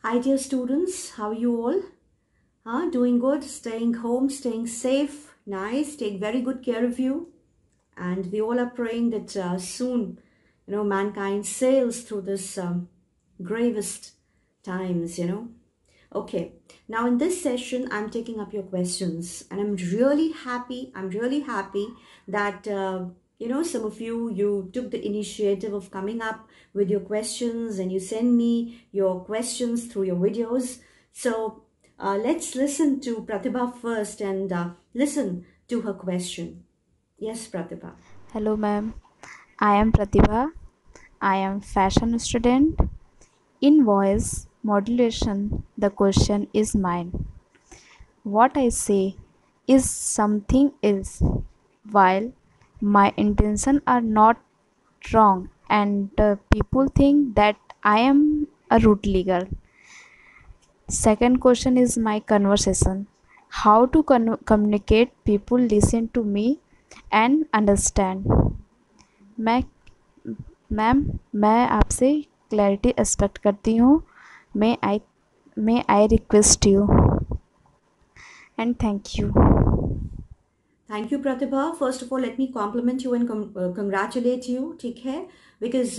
Hi dear students, how are you all? Doing good, staying home, staying safe, nice, take very good care of you. And we all are praying that soon, mankind sails through this gravest times. Okay, now in this session, I'm taking up your questions and I'm really happy that, some of you took the initiative of coming up with your questions and you send me your questions through your videos. So let's listen to Pratibha first and listen to her question. Yes, Pratibha. Hello ma'am, I am Pratibha. I am fashion student. In voice modulation, the question is mine. What I say is something else, while my intentions are not wrong and people think that I am a rudely girl. Second question is my conversation. How to communicate people listen to me and understand. मैं ma'am मैं आपसे clarity expect करती हूँ may I request you and thank you. Thank you, Pratibha. First of all, let me compliment you and congratulate you. Take care, because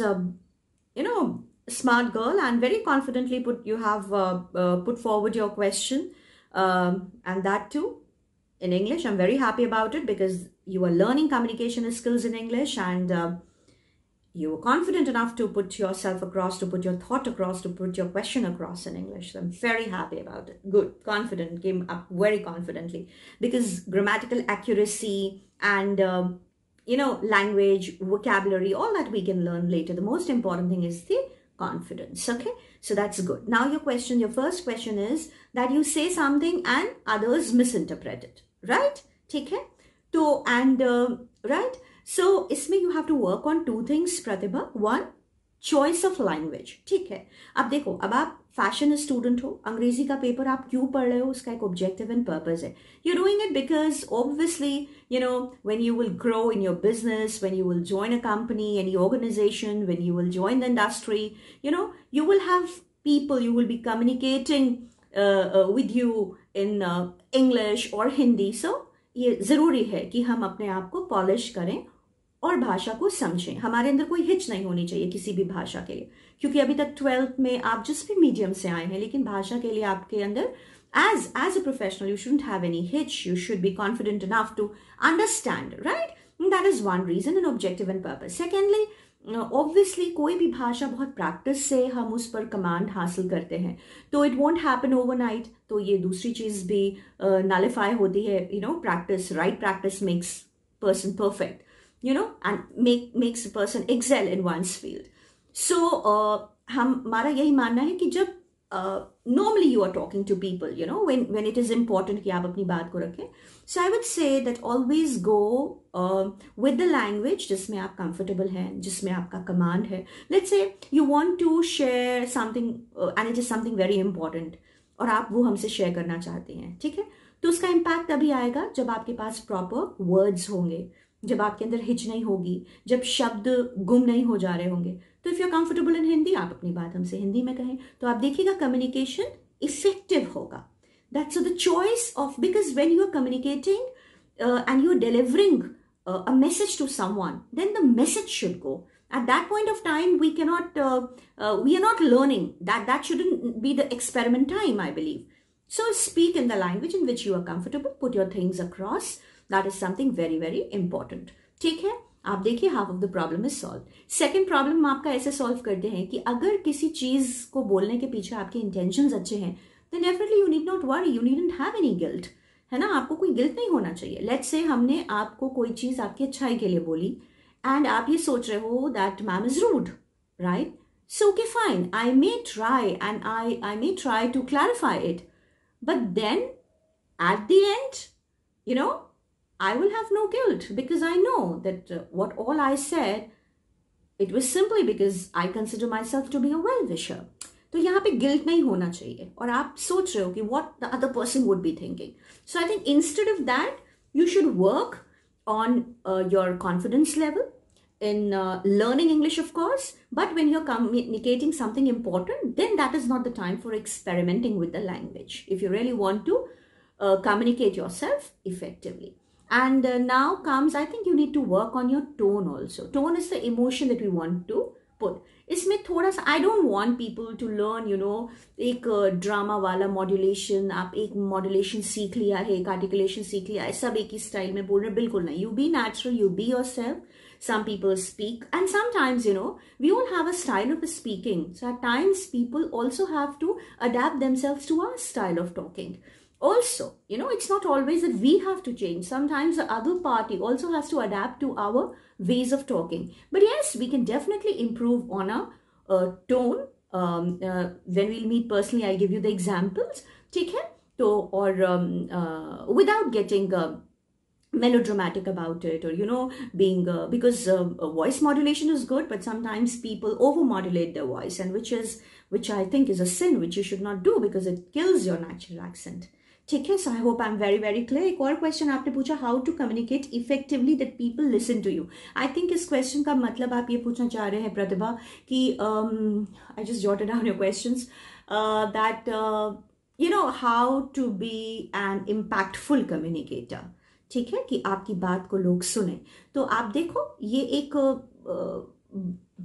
smart girl, and very confidently you have put forward your question, and that too in English. I'm very happy about it because you are learning communication skills in English, and you were confident enough to put yourself across, to put your thought across, to put your question across in English. So I'm very happy about it. Good, confident, came up very confidently, because grammatical accuracy and language, vocabulary, all that we can learn later. The most important thing is the confidence. Okay, so that's good. Now your first question is that you say something and others misinterpret it, right? ठीक है? तो and right. So इसमें you have to work on two things, Pratibha. One, choice of language. ठीक है? अब देखो, अब आप फैशन स्टूडेंट हो, अंग्रेजी का पेपर आप क्यों पढ़ रहे हो, उसका एक ऑब्जेक्टिव एंड पर्पस है. You're doing it because obviously, when you will grow in your business, when you will join a company, any organization, when you will join the industry, you will have people, you will be communicating with you in English or Hindi. So ये ज़रूरी है कि हम अपने आप को polish करें और भाषा को समझें. हमारे अंदर कोई हिच नहीं होनी चाहिए किसी भी भाषा के लिए, क्योंकि अभी तक 12th में आप जिस भी मीडियम से आए हैं, लेकिन भाषा के लिए आपके अंदर as a professional, you shouldn't have any hitch. You should be confident enough to understand, right? And that is one reason, an objective and purpose. Secondly, obviously कोई भी भाषा बहुत प्रैक्टिस से हम उस पर कमांड हासिल करते हैं, तो इट वॉन्ट हैपन ओवरनाइट. तो ये दूसरी चीज भी नलिफाई होती है. Practice, right practice makes person perfect, and makes a person excel in one's field. So हमारा यही मानना है कि जब normally you are talking to people, when it is important कि आप अपनी बात को रखें. So I would say that always go with the language जिसमें आप comfortable हैं, जिसमें आपका command है. Let's say you want to share something and it is something very important, और आप वो हमसे share करना चाहते हैं, ठीक है? तो उसका impact तभी आएगा जब आपके पास proper words होंगे, जब आपके अंदर हिच नहीं होगी, जब शब्द गुम नहीं हो जा रहे होंगे. तो if you are comfortable in Hindi, आप अपनी बात हमसे हिंदी में कहें, तो आप देखिएगा कम्युनिकेशन इफेक्टिव होगा. That's the choice of, because when you are communicating and you are delivering a message to someone, then the message should go. At that point of time, we are not learning. That shouldn't be the experiment time, I believe. So speak in the language in which you are comfortable, put your things across. That is something very, very important. ठीक है? आप देखिए, half of the problem is solve. Second problem आपका ऐसे solve करते हैं कि अगर किसी चीज को बोलने के पीछे आपके इंटेंशंस अच्छे हैं, then definitely you need not worry, you needn't have any guilt. है ना? आपको कोई गिल्ट नहीं होना चाहिए. लेट्स से हमने आपको कोई चीज आपकी अच्छाई के लिए बोली एंड आप ये सोच रहे हो that ma'am is rude, right? So okay fine, I may try and I may try to clarify it, but then at the end, I will have no guilt, because I know that what all I said, it was simply because I consider myself to be a well-wisher. तो यहाँ पे guilt नहीं होना चाहिए, और आप सोच रहे हो कि what the other person would be thinking. So I think instead of that, you should work on your confidence level, in learning English, of course, but when you're communicating something important, then that is not the time for experimenting with the language if you really want to communicate yourself effectively. And now comes, I think you need to work on your tone also. Tone is the emotion that we want to put. इसमें थोड़ा सा, I don't want people to learn, you know, एक drama वाला modulation, आप एक modulation सीख लिया है, एक आर्टिकुलेशन सीख लिया है, सब एक ही स्टाइल में बोल रहे हैं, बिल्कुल नहीं. You be natural, you be yourself. Some people speak, and sometimes, you know, we all have a style of speaking. So at times people also have to adapt themselves to our style of talking. Also, you know, it's not always that we have to change. Sometimes the other party also has to adapt to our ways of talking. But yes, we can definitely improve on our tone. When we'll meet personally, I'll give you the examples. ठीक है? तो और without getting melodramatic about it, or, you know, being because voice modulation is good, but sometimes people over modulate their voice, and which I think is a sin, which you should not do, because it kills your natural accent. ठीक है? So I hope I'm very very clear. एक और question आपने पूछा, how to communicate effectively that people listen to you. I think इस question का मतलब आप ये पूछना चाह रहे हैं प्रतिभा कि I just jotted down your questions, that you know, how to be an impactful communicator. ठीक है? कि आपकी बात को लोग सुने. तो आप देखो, ये एक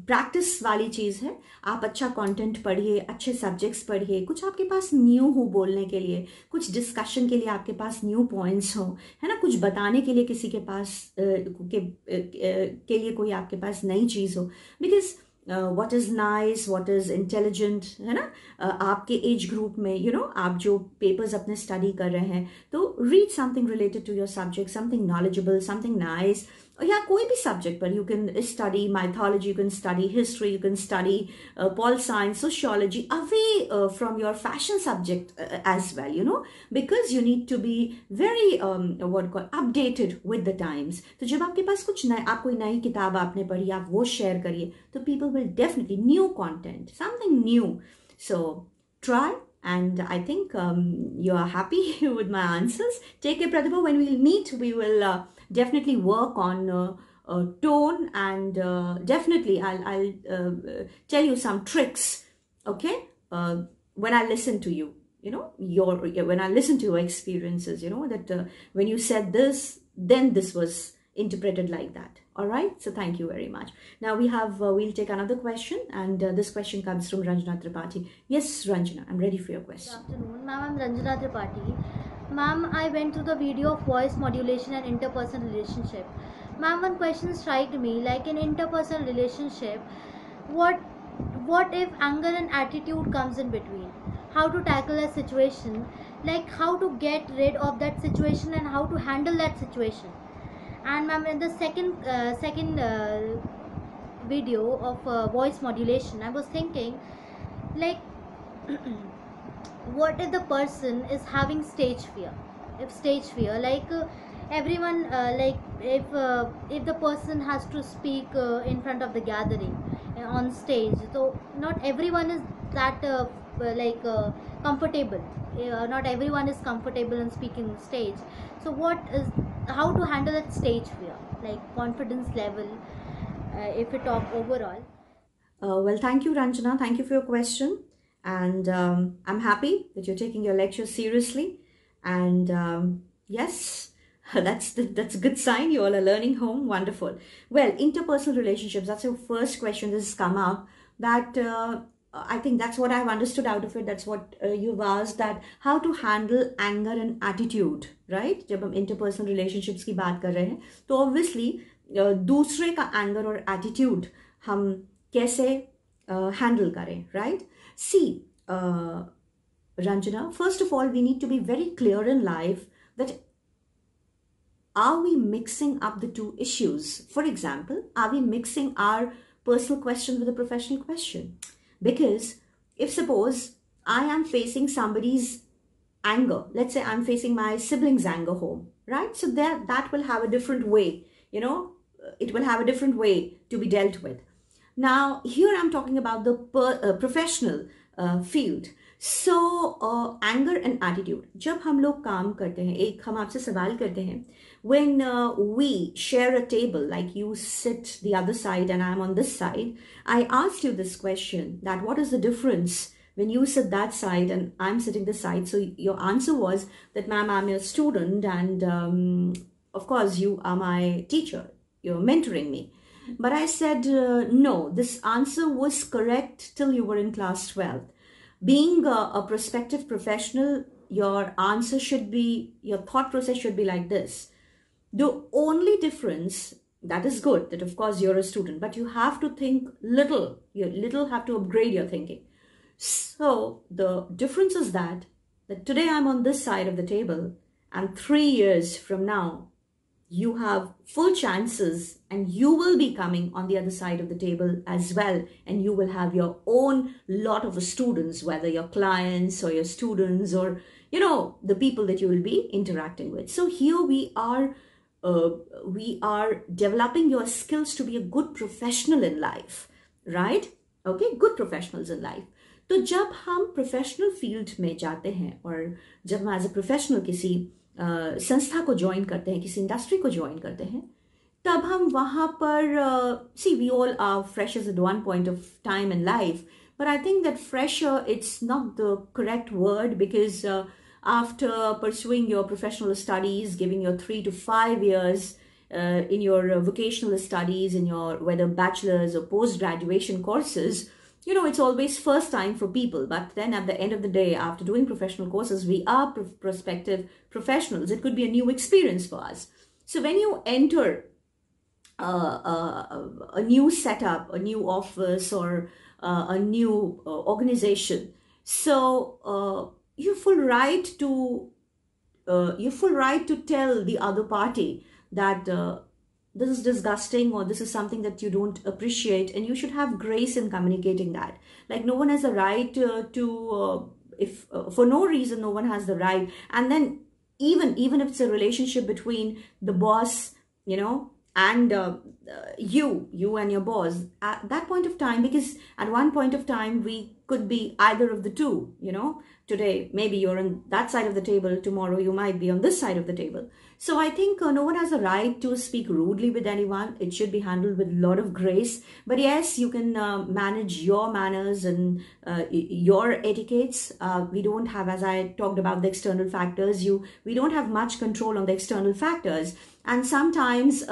प्रैक्टिस वाली चीज़ है. आप अच्छा कंटेंट पढ़िए, अच्छे सब्जेक्ट्स पढ़िए, कुछ आपके पास न्यू हो बोलने के लिए, कुछ डिस्कशन के लिए आपके पास न्यू पॉइंट्स हो, है ना, कुछ बताने के लिए किसी के पास के लिए कोई आपके पास नई चीज़ हो. Because what is nice, what is intelligent, है ना, आपके एज ग्रुप में, you know, आप जो पेपर्स अपने स्टडी कर रहे हैं, तो read something related to your subject, something knowledgeable, something nice, या कोई भी सब्जेक्ट पर. You can study mythology, you can study history, you can study pol science, sociology, away from your fashion subject as well, you know, because you need to be very updated with the times. तो जब आपके पास कुछ नया, आप कोई नई किताब आपने पढ़ी, आप वो शेयर करिए, तो people will definitely, new content, something new. So try, and I think you are happy with my answers. Take care, Pratibha. When we'll meet, we will definitely work on tone, and definitely I'll tell you some tricks, okay, when I listen to you, you know, when I listen to your experiences, you know, that when you said this, then this was interpreted like that. All right, so thank you very much. Now we'll take another question, and this question comes from Ranjana Tripathi. Yes, Ranjana, I'm ready for your question. Good afternoon, ma'am. I'm Ranjana Tripathi. Ma'am, I went through the video of voice modulation and interpersonal relationship. Ma'am, one question struck me, like in interpersonal relationship, what if anger and attitude comes in between? How to tackle a situation, like how to get rid of that situation and how to handle that situation. And ma'am, in the second video of voice modulation, I was thinking, like what if the person is having stage fear? If stage fear, like everyone, like if the person has to speak in front of the gathering on stage, so not everyone is that comfortable. Not everyone is comfortable in speaking on stage. So how to handle that stage fear, like confidence level, if we talk overall. Well, thank you, Ranjana. Thank you for your question. And I'm happy that you're taking your lecture seriously. And yes, that's a good sign. You all are learning home. Wonderful. Well, interpersonal relationships, that's your first question. This has come up. That I think that's what I've understood out of it. That's what you've asked, that how to handle anger and attitude, right? जब हम interpersonal relationships की बात कर रहे हैं, तो obviously दूसरे का anger और attitude हम कैसे handle करें, right? See, Ranjana, first of all, we need to be very clear in life that are we mixing up the two issues? For example, are we mixing our personal question with a professional question? Because if suppose I am facing somebody's anger, let's say I'm facing my sibling's anger home, right? So that will have a different way, you know, it will have a different way to be dealt with. Now, here I'm talking about the professional field. So anger and attitude, जब हम लोग काम करते हैं, एक हम आपसे सवाल करते हैं, when we share a table, like you sit the other side and I'm on this side, I asked you this question, that what is the difference when you sit that side and I'm sitting this side? So your answer was that, ma'am, I'm your student and of course you are my teacher, you're mentoring me. But I said, no, this answer was correct till you were in class 12. Being a prospective professional, your answer should be, your thought process should be like this. The only difference, that is good, that of course you're a student, but you have to think little. You little have to upgrade your thinking. So the difference is that today I'm on this side of the table, and 3 years from now, you have full chances and you will be coming on the other side of the table as well, and you will have your own lot of students, whether your clients or your students or the people that you will be interacting with. So here we are developing your skills to be a good professional in life, right? Okay, good professionals in life. तो जब हम professional field में जाते हैं और जब हम as a professional किसी संस्था को ज्वाइन करते हैं, किसी इंडस्ट्री को ज्वाइन करते हैं, तब हम वहाँ पर see we all are freshers at one point of time in life, but I think that fresher, it's not the correct word, because after pursuing your professional studies, giving your 3 to 5 years in your vocational studies, in your whether bachelor's or post-graduation courses, it's always first time for people. But then at the end of the day, after doing professional courses, we are prospective professionals. It could be a new experience for us. So when you enter a new setup, a new office, or a new organization, so you're full right to tell the other party that this is disgusting, or this is something that you don't appreciate, and you should have grace in communicating that. Like, no one has the right if for no reason, no one has the right. And then even if it's a relationship between the boss, and you and your boss, at that point of time, because at one point of time we could be either of the two, today maybe you're on that side of the table, tomorrow you might be on this side of the table. So I think no one has a right to speak rudely with anyone. It should be handled with a lot of grace. But yes, you can manage your manners and your etiquettes. We don't have, as I talked about the external factors, we don't have much control on the external factors. And sometimes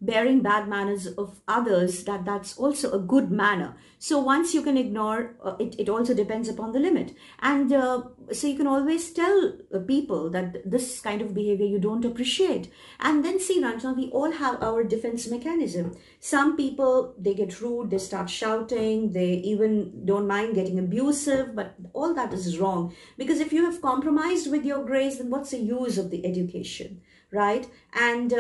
bearing bad manners of others, that's also a good manner. So once you can ignore, it also depends upon the limit. And so you can always tell people that this kind of behavior you don't appreciate. And then see, Ranjana, we all have our defense mechanism. Some people, they get rude, they start shouting, they even don't mind getting abusive, but all that is wrong. Because if you have compromised with your grace, then what's the use of the education, right? And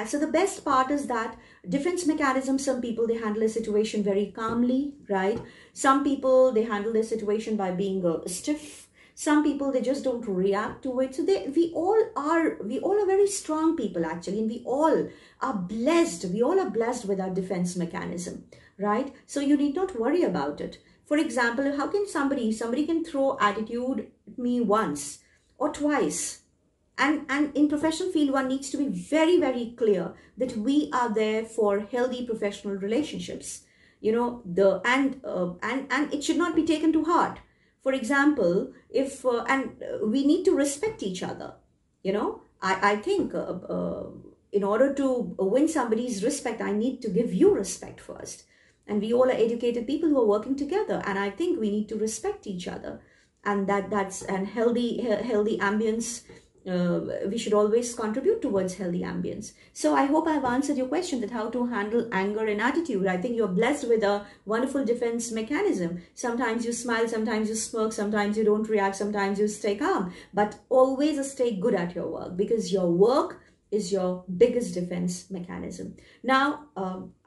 so the best part is that defense mechanism, some people, they handle a situation very calmly, right? Some people, they handle their situation by being stiff. Some people, they just don't react to it. So we all are very strong people, actually, and we all are blessed. We all are blessed with our defense mechanism, right? So you need not worry about it. For example, how can somebody can throw attitude at me once or twice? And in professional field, one needs to be very, very clear that we are there for healthy professional relationships. And it should not be taken to heart. For example, if we need to respect each other. I think in order to win somebody's respect, I need to give you respect first. And we all are educated people who are working together, and I think we need to respect each other, and that's an healthy ambience. We should always contribute towards healthy ambience. So I hope I've answered your question, that how to handle anger and attitude. I think you're blessed with a wonderful defense mechanism. Sometimes you smile, sometimes you smirk, sometimes you don't react, sometimes you stay calm. But always stay good at your work, because your work is your biggest defense mechanism. Now,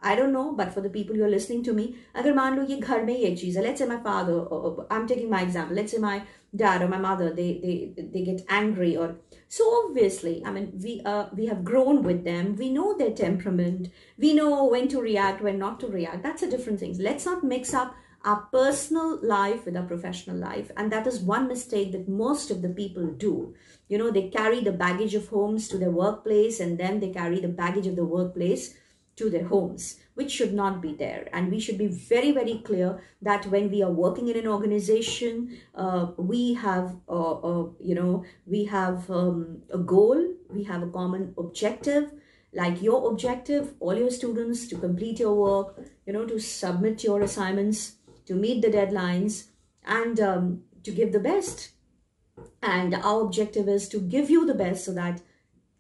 I don't know, but for the people who are listening to me, agar maan lo ye ghar mein ye cheez hai, let's say my father, I'm taking my example, let's say my dad or my mother, they get angry, or so obviously, I mean, we have grown with them, we know their temperament, we know when to react, when not to react. That's a different thing. Let's not mix up our personal life with our professional life. And that is one mistake that most of the people do. You know, they carry the baggage of homes to their workplace, and then they carry the baggage of the workplace to their homes, which should not be there. And we should be very, very clear that when we are working in an organization, we have we have a goal, we have a common objective, like your objective, all your students, to complete your work, to submit your assignments, to meet the deadlines, and to give the best. And our objective is to give you the best so that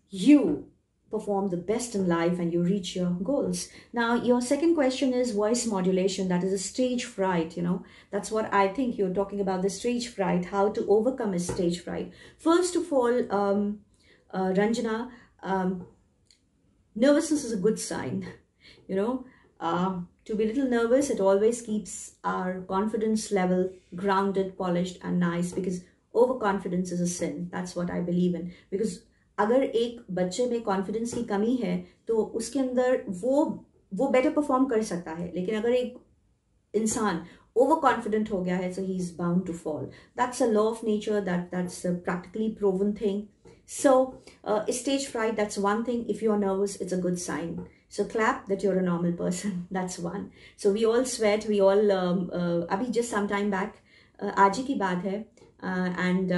you perform the best in life and you reach your goals. Now, your second question is voice modulation. That is a stage fright. That's what I think you're talking about, the stage fright, how to overcome a stage fright. First of all, Ranjana, nervousness is a good sign. To be a little nervous, it always keeps our confidence level grounded, polished, and nice, because overconfidence is a sin. That's what I believe in. Because अगर एक बच्चे में confidence की कमी है तो उसके अंदर वो बेटर परफॉर्म कर सकता है, लेकिन अगर एक इंसान ओवर कॉन्फिडेंट हो गया है, so he is bound to fall. That's a law of nature. That's a practically proven thing. So stage fright, that's one thing. If you are nervous, it's a good sign. So clap that you're a normal person. That's one. So we all sweat. We all अभी just some time back, आज ही की बात है, and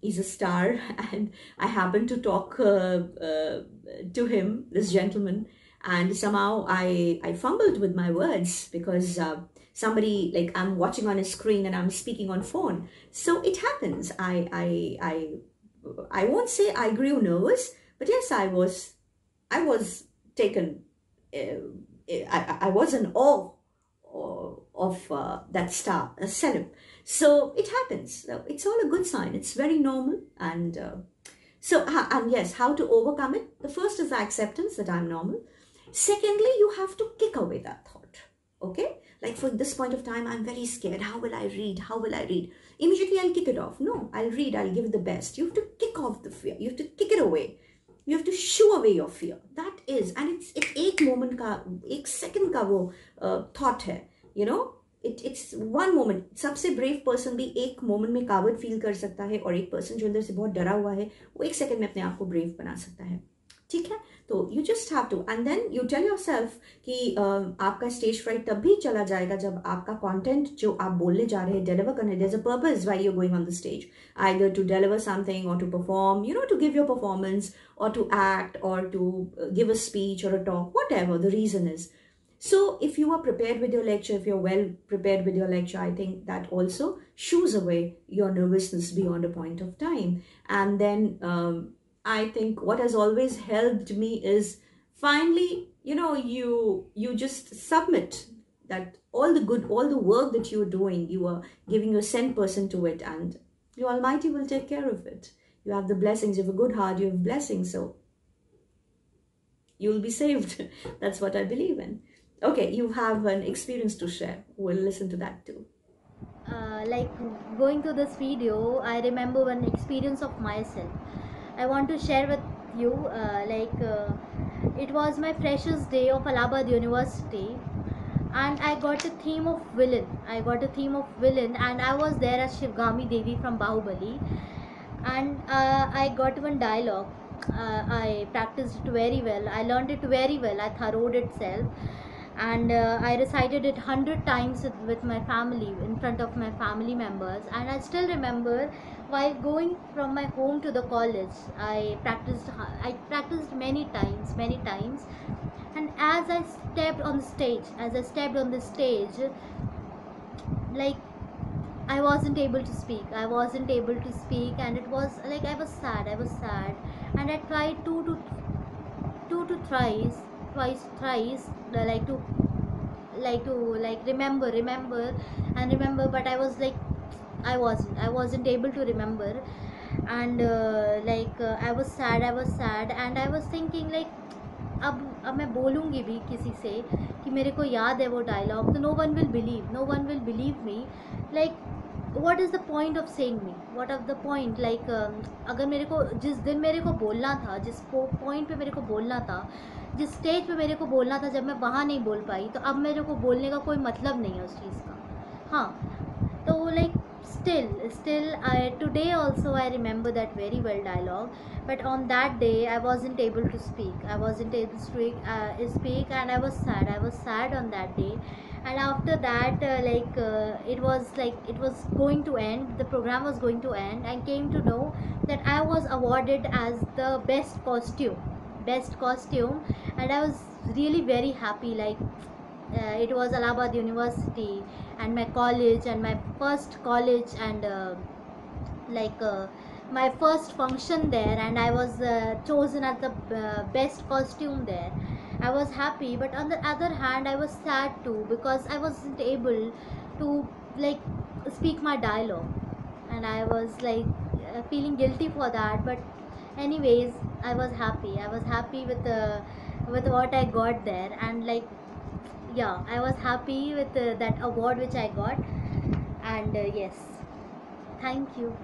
he's a star, and I happened to talk to him, this gentleman, and somehow I fumbled with my words because somebody, like, I'm watching on a screen and I'm speaking on phone. So it happens. I won't say I grew nervous, but yes, I was taken. I was in awe of that star, a celeb. So it happens. It's all a good sign. It's very normal. And and yes, how to overcome it? The first is the acceptance that I'm normal. Secondly, you have to kick away that thought. Okay? Like, for this point of time, I'm very scared. How will I read? How will I read? Immediately, I'll kick it off. No, I'll read. I'll give it the best. You have to kick off the fear. You have to kick it away. You have to shoo away your fear. That is, and it's एक moment का, एक second का वो thought है. It's one moment. सबसे brave person भी एक moment में coward feel कर सकता है, और एक person जो अंदर से बहुत डरा हुआ है, वो एक second में अपने आप को brave बना सकता है. ठीक है? तो you just have to, and then you tell yourself कि आपका stage fright तब भी चला जाएगा जब आपका content जो आप बोलने जा रहे हैं, deliver करने, there's a purpose why you're going on the stage, either to deliver something or to perform, to give your performance, or to act, or to give a speech or a talk, whatever the reason is. So if you are prepared with your lecture, if you're well prepared with your lecture, I think that also shoos away your nervousness beyond a point of time. And then I think what has always helped me is finally, you just submit that all the work that you're doing, you are giving your 100% to it, and the Almighty will take care of it. You have the blessings, you have a good heart, you have blessings, so you'll be saved. That's what I believe in. Okay, you have an experience to share. We'll listen to that too. Like, going to this video, I remember one experience of myself. I want to share with you. It was my freshers day of Allahabad University, and I got a theme of villain. And I was there as Shivgami Devi from Bahubali, and I got one dialogue. I practiced it very well. I learned it very well. I thoroughed itself, and I recited it 100 times with my family, in front of my family members. And I still remember, while going from my home to the college, I practiced many times. And as I stepped on the stage, like, I wasn't able to speak, and it was like I was sad, and I tried two to thrice, remember, but I wasn't able to remember. And I was sad, and I was thinking, like, अब मैं बोलूँगी भी किसी से कि मेरे को याद है वो डायलॉग, तो no one will believe me. Like, what is the point of saying me? What of the point? Like, अगर मेरे को जिस दिन मेरे को बोलना था, जिस पॉइंट पे मेरे को बोलना था, जिस स्टेज पे मेरे को बोलना था, जब मैं वहाँ नहीं बोल पाई, तो अब मेरे को बोलने का कोई मतलब नहीं है उस चीज़ का. Huh. So like still I today also I remember that very well dialogue, but on that day I wasn't able to speak. I wasn't able to speak, and I was sad. I was sad on that day, and after that it was like it was going to end. The program was going to end. I came to know that I was awarded as the best costume, and I was really very happy. It was Allahabad University and my college and my first college and like my first function there, and I was chosen as the best costume there. I was happy, but on the other hand I was sad too, because I wasn't able to like speak my dialogue, and I was feeling guilty for that. But anyways, I was happy with what I got there, and yeah, I was happy with that award which I got, and yes, thank you.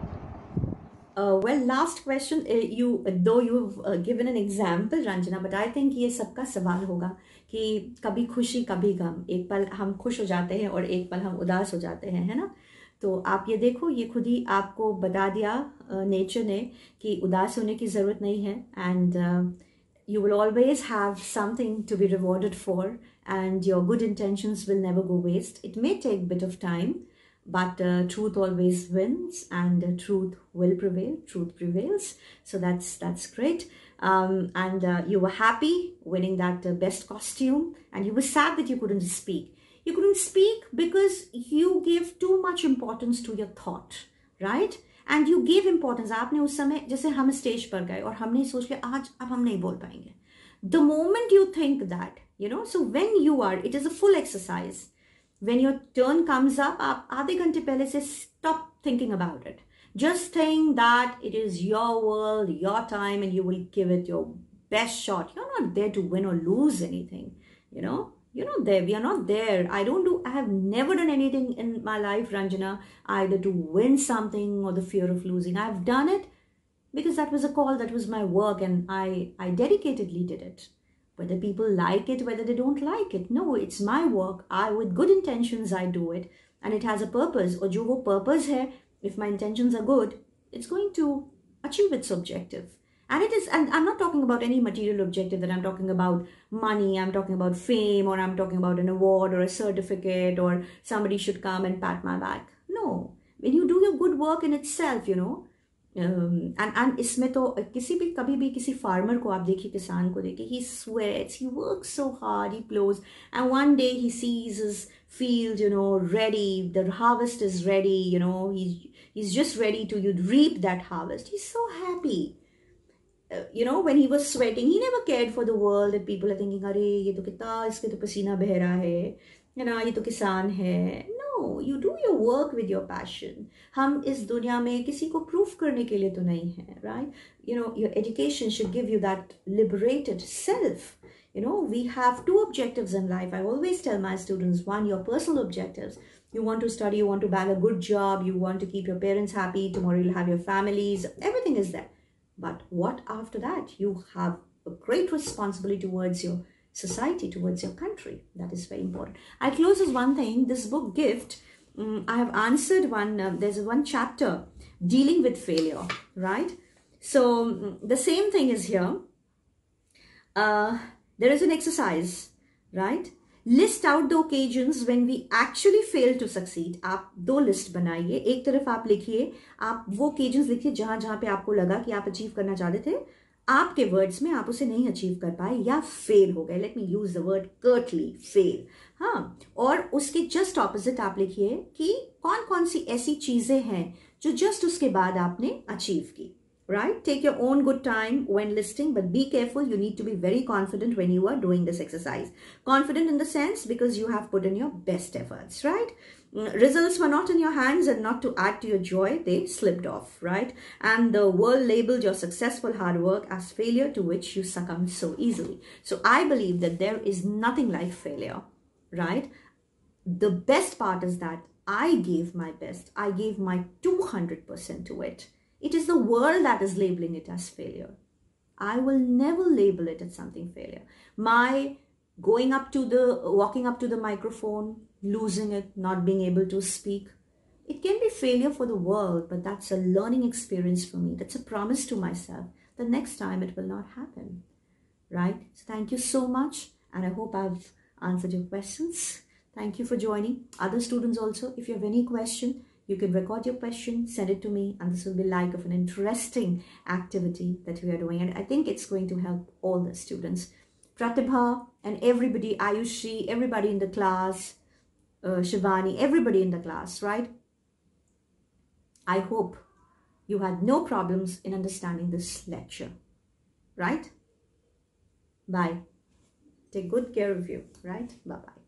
Well, last question. You though you've given an example, Ranjana, but I think ये सबका सवाल होगा कि कभी खुशी कभी गम, एक पल हम खुश हो जाते हैं और एक पल हम उदास हो जाते हैं, है ना? तो आप ये देखो, ये खुद ही आपको बता दिया नेचर ने कि उदास होने की ज़रूरत नहीं है, and you will always have something to be rewarded for, and your good intentions will never go waste. It may take a bit of time, but truth always wins, and truth will prevail. Truth prevails. So that's great. And you were happy winning that best costume, and you were sad that you couldn't speak. You couldn't speak because you gave too much importance to your thought, right? And you gave importance. आपने उस समय जैसे हम stage पर गए और हमने सोच के आज अब हम नहीं बोल पाएंगे. The moment you think that, you know, so when you are, it is a full exercise. When your turn comes up, आप आधे घंटे पहले से stop thinking about it. Just think that it is your world, your time, and you will give it your best shot. You're not there to win or lose anything, you know. You're not there. We are not there. I have never done anything in my life, Ranjana, either to win something or the fear of losing. I've done it because that was a call, that was my work, and I dedicatedly did it. Whether people like it, whether they don't like it, no, it's my work. With good intentions, I do it, and it has a purpose. Or jo wo purpose hai, if my intentions are good, it's going to achieve its objective. And it is, and I'm not talking about any material objective, that I'm talking about money, I'm talking about fame, or I'm talking about an award or a certificate, or somebody should come and pat my back. No, when you do your good work in itself, you know, and इसमें तो किसी भी कभी भी किसी farmer को आप देखिए, किसान को देखिए, he sweats, he works so hard, he plows, and one day he sees his field, you know, ready, the harvest is ready, you know, he's just ready to reap that harvest. He's so happy. You know, when he was sweating, he never cared for the world that people are thinking, अरे ये तो कितना इसके तो पसीना बह रहा है, you know, ये तो किसान है. No, you do your work with your passion. हम इस दुनिया में किसी को proof करने के लिए तो नहीं है, right? You know, your education should give you that liberated self. You know, we have two objectives in life. I always tell my students, one, your personal objectives. You want to study, you want to bag a good job, you want to keep your parents happy, tomorrow you'll have your families, everything is there. But what after that? You have a great responsibility towards your society, towards your country. That is very important. I close with one thing. This book, Gift, I have answered one, there's one chapter dealing with failure, right? So the same thing is here. There is an exercise, right? List out the occasions when we actually fail to succeed. आप दो list बनाइए. एक तरफ आप लिखिए, आप वो occasions लिखिए जहां जहां पे आपको लगा कि आप अचीव करना चाहते थे, आपके वर्ड्स में आप उसे नहीं अचीव कर पाए या फेल हो गए. Let me use the word Curtly, fail. हाँ, और उसके जस्ट ऑपोजिट आप लिखिए कि कौन कौन सी ऐसी चीजें हैं जो जस्ट उसके बाद आपने अचीव की. Right? Take your own good time when listing, but be careful. You need to be very confident when you are doing this exercise. Confident in the sense because you have put in your best efforts, right? Results were not in your hands, and not to add to your joy, they slipped off, right? And the world labeled your successful hard work as failure, to which you succumbed so easily. So I believe that there is nothing like failure, right? The best part is that I gave my best. I gave my 200% to it. It is the world that is labeling it as failure. I will never label it as something failure. My walking up to the microphone, losing it, not being able to speak. It can be failure for the world, but that's a learning experience for me. That's a promise to myself. The next time it will not happen, right? So thank you so much, and I hope I've answered your questions. Thank you for joining. Other students also, if you have any question, you can record your question, send it to me, and this will be like of an interesting activity that we are doing. And I think it's going to help all the students. Pratibha and everybody, Ayushi, everybody in the class, Shivani, everybody in the class, right? I hope you had no problems in understanding this lecture, right? Bye. Take good care of you, right? Bye-bye.